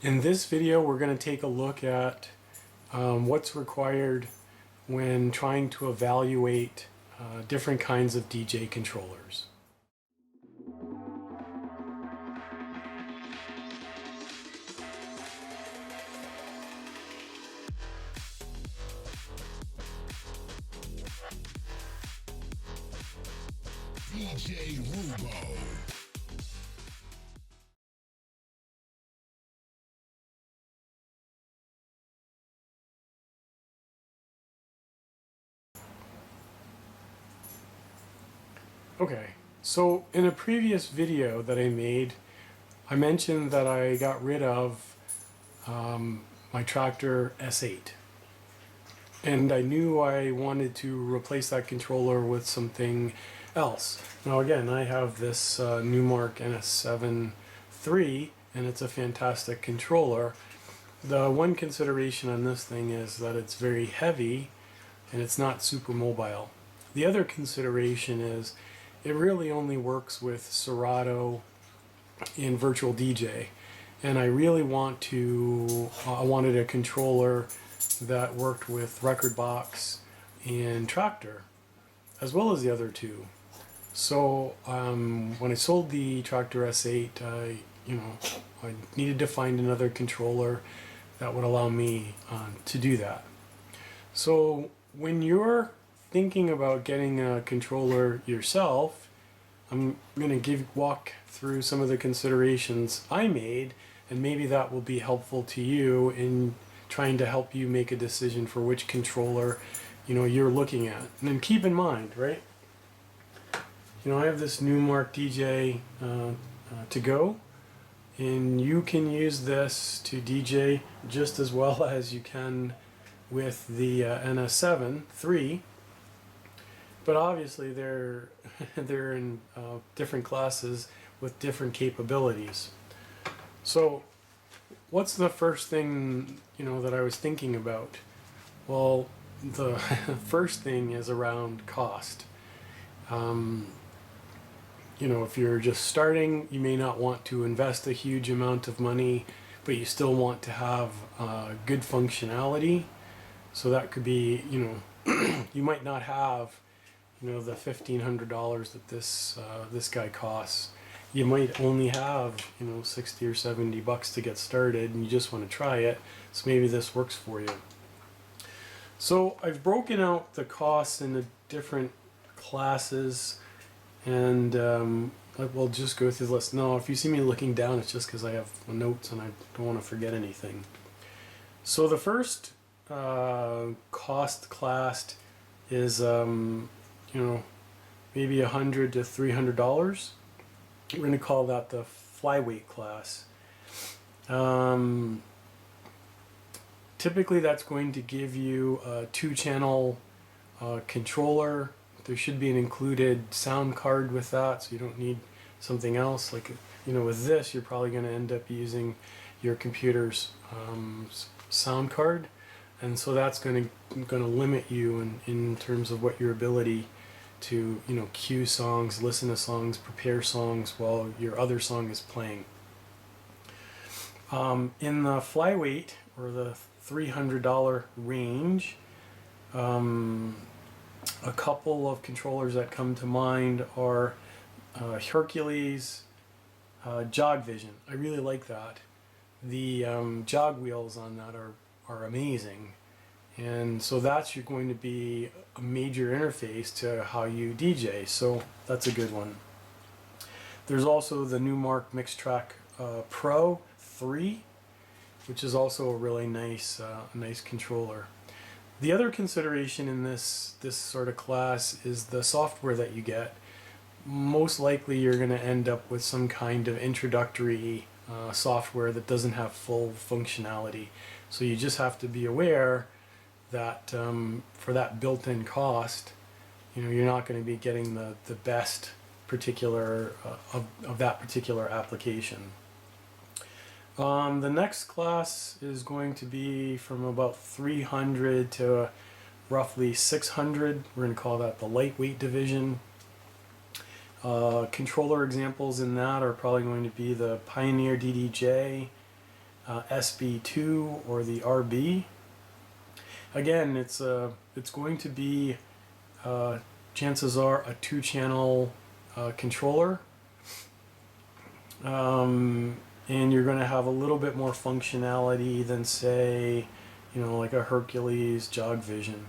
In this video, we're going to take a look at what's required when trying to evaluate different kinds of DJ controllers. DJ Rubo. Okay, so in a previous video that I made, I mentioned that I got rid of my Traktor S8. And I knew I wanted to replace that controller with something else. Now again, I have this Newmark NS7 III, and it's a fantastic controller. The one consideration on this thing is that it's very heavy and it's not super mobile. The other consideration is it really only works with Serato in Virtual DJ, and I really I wanted a controller that worked with Rekordbox and Traktor, as well as the other two. So when I sold the Traktor S8, I needed to find another controller that would allow me to do that. So when you're thinking about getting a controller yourself, I'm going to walk through some of the considerations I made, and maybe that will be helpful to you in trying to help you make a decision for which controller you're looking at. And then keep in mind, right? I have this Newmark DJ to go, and you can use this to DJ just as well as you can with the NS7 III. But obviously they're in different classes with different capabilities. So what's the first thing that I was thinking about? Well, the first thing is around cost. If you're just starting, you may not want to invest a huge amount of money, but you still want to have good functionality. So that could be, you might not have the $1,500 that this guy costs. You might only have 60 or 70 bucks to get started, and you just want to try it. So maybe this works for you. So I've broken out the costs into different classes, and we'll just go through the list. No, if you see me looking down, it's just because I have notes and I don't want to forget anything. So the first cost class is maybe $100 to $300. We're going to call that the Flyweight class. Typically that's going to give you a 2-channel controller. There should be an included sound card with that, so you don't need something else. Like with this, you're probably going to end up using your computer's sound card, and so that's going to limit you in terms of what your ability to cue songs, listen to songs, prepare songs while your other song is playing. In the Flyweight, or the $300 range, a couple of controllers that come to mind are Hercules, Jog Vision. I really like that. The jog wheels on that are amazing. And so that's going to be a major interface to how you DJ, so that's a good one. There's also the Newmark Mixtrack Pro 3, which is also a really nice controller. The other consideration in this sort of class is the software that you get. Most likely you're going to end up with some kind of introductory software that doesn't have full functionality. So you just have to be aware that for that built-in cost, you're not going to be getting the best particular of that particular application. The next class is going to be from about 300 to roughly 600. We're going to call that the lightweight division. Controller examples in that are probably going to be the Pioneer DDJ, SB2 or the RB. Again, it's going to be, chances are, a 2-channel controller. And you're going to have a little bit more functionality than, say, like a Hercules Jog Vision.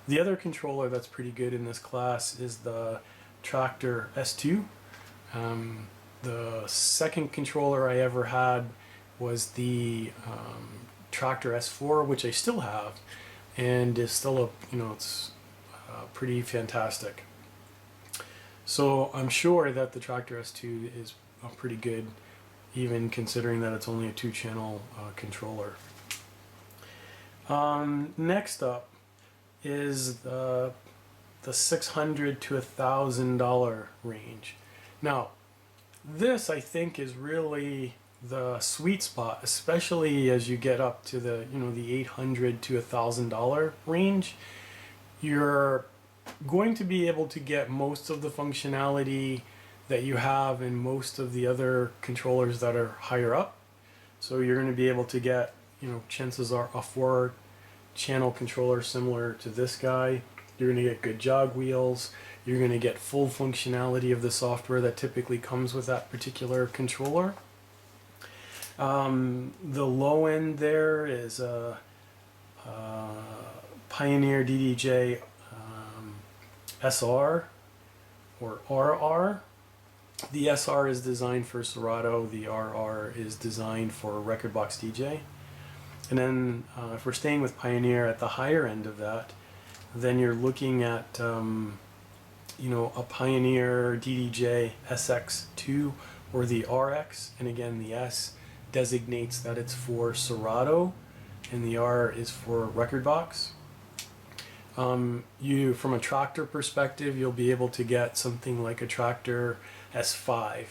The other controller that's pretty good in this class is the Traktor S2. The second controller I ever had was the Traktor S4, which I still have, and is still it's pretty fantastic. So I'm sure that the Traktor S2 is pretty good, even considering that it's only a 2-channel controller. Next up is the $600 to $1,000 range. Now, this I think is really the sweet spot, especially as you get up to the the $800 to $1,000 range. You're going to be able to get most of the functionality that you have in most of the other controllers that are higher up. So you're going to be able to get, chances are, a 4-channel controller similar to this guy. You're going to get good jog wheels. You're going to get full functionality of the software that typically comes with that particular controller. The low end there is a Pioneer DDJ SR or RR. The SR is designed for Serato. The RR is designed for Record Box DJ. And then if we're staying with Pioneer at the higher end of that, then you're looking at a Pioneer DDJ-SX 2 or the RX. And again, the S designates that it's for Serato and the R is for Record Box. From a Traktor perspective, you'll be able to get something like a Traktor S5.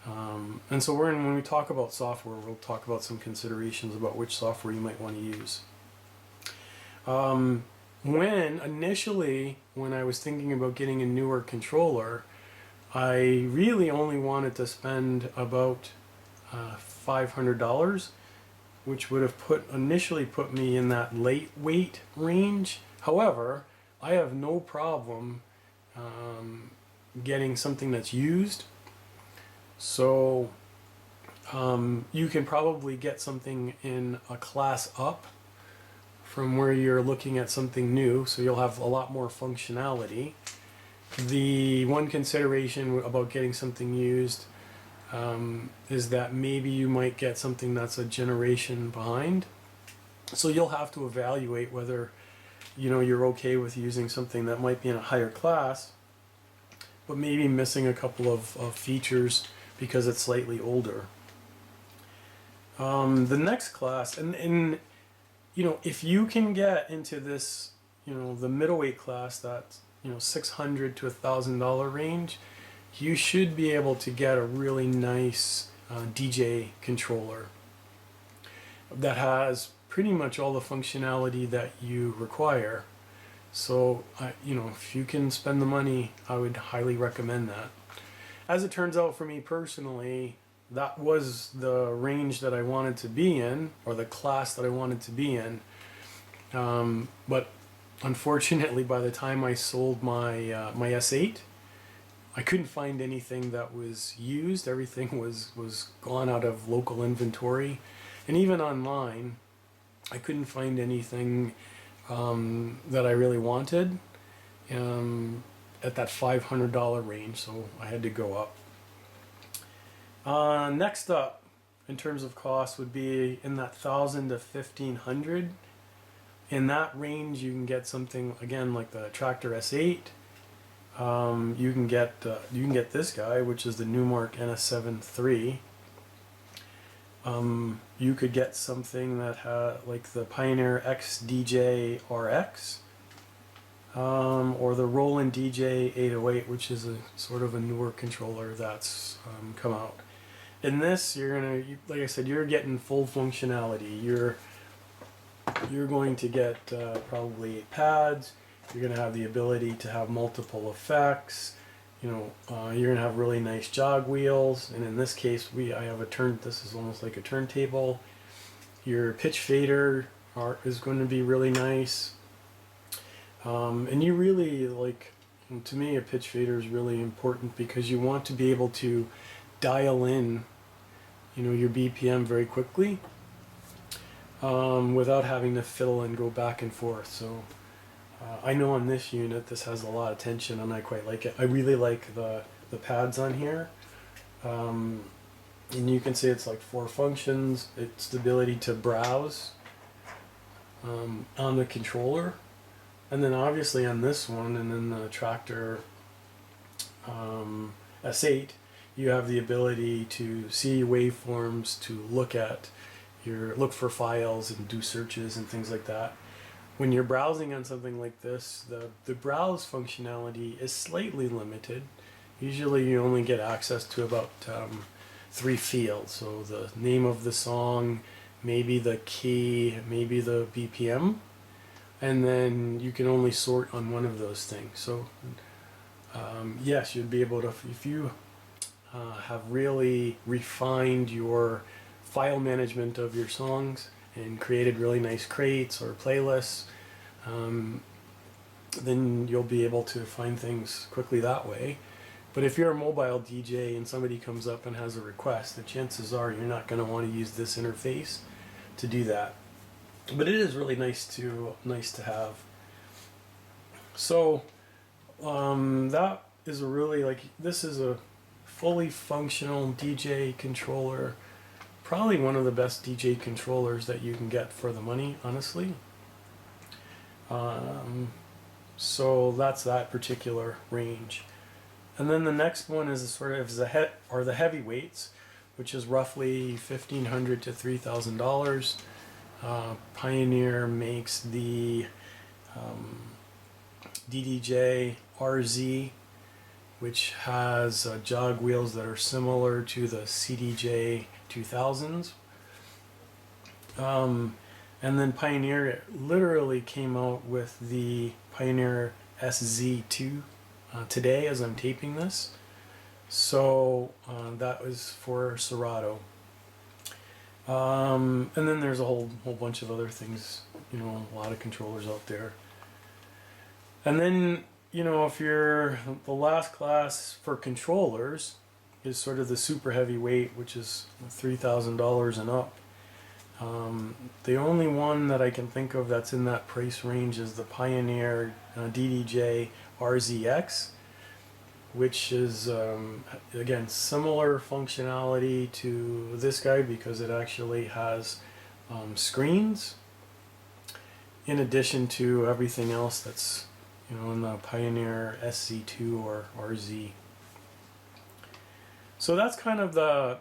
And so when we talk about software, we'll talk about some considerations about which software you might want to use. When I was thinking about getting a newer controller, I really only wanted to spend about $500, which would have initially put me in that lightweight range. However, I have no problem getting something that's used. So you can probably get something in a class up from where you're looking at something new, so you'll have a lot more functionality. The one consideration about getting something used is that maybe you might get something that's a generation behind. So you'll have to evaluate whether you're okay with using something that might be in a higher class, but maybe missing a couple of features because it's slightly older. The next class, and if you can get into this, the middleweight class, that's $600 to $1,000 range, you should be able to get a really nice DJ controller that has pretty much all the functionality that you require. So, if you can spend the money, I would highly recommend that. As it turns out, for me personally, that was the range that I wanted to be in, or the class that I wanted to be in. But unfortunately, by the time I sold my my S8, I couldn't find anything that was used. Everything was gone out of local inventory, and even online, I couldn't find anything that I really wanted at that $500 range. So I had to go up. Next up, in terms of cost, would be in that $1,000 to $1,500. In that range, you can get something again like the Traktor S8. You can get this guy, which is the Newmark NS7 III. You could get something that like the Pioneer X DDJ-RX, or the Roland DJ-808, which is a sort of a newer controller that's come out. In this, like I said, you're getting full functionality. You're going to get probably 8 pads. You're going to have the ability to have multiple effects. you're gonna have really nice jog wheels, and in this case, I have a turn. This is almost like a turntable. Your pitch fader is going to be really nice, and you really like. To me, a pitch fader is really important because you want to be able to dial in, your BPM very quickly, without having to fiddle and go back and forth. So. I know on this unit this has a lot of tension and I quite like it. I really like the pads on here. And you can see it's like 4 functions. It's the ability to browse on the controller. And then obviously on this one and then the Tractor S8, you have the ability to see waveforms, to look for files and do searches and things like that. When you're browsing on something like this, the browse functionality is slightly limited. Usually you only get access to about 3 fields. So the name of the song, maybe the key, maybe the BPM, and then you can only sort on one of those things. So yes, you'd be able to, if you have really refined your file management of your songs, and created really nice crates or playlists, then you'll be able to find things quickly that way. But if you're a mobile DJ and somebody comes up and has a request, the chances are you're not going to want to use this interface to do that. But it is really nice to have. So that is this is a fully functional DJ controller. Probably one of the best DJ controllers that you can get for the money, honestly. So that's that particular range. And then the next one is the heavyweights, which is roughly $1,500 to $3,000. Pioneer makes the DDJ-RZ, which has jog wheels that are similar to the CDJ 2000s. And then Pioneer literally came out with the Pioneer SZ2 today as I'm taping this. So that was for Serato. And then there's a whole bunch of other things, a lot of controllers out there. And then, if you're the last class for controllers is sort of the super heavyweight, which is $3,000 and up. The only one that I can think of that's in that price range is the Pioneer DDJ-RZX, which is, again, similar functionality to this guy because it actually has screens in addition to everything else that's in the Pioneer SZ2 or RZ. So that's kind of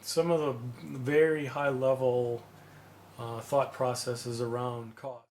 some of the very high level thought processes around cost.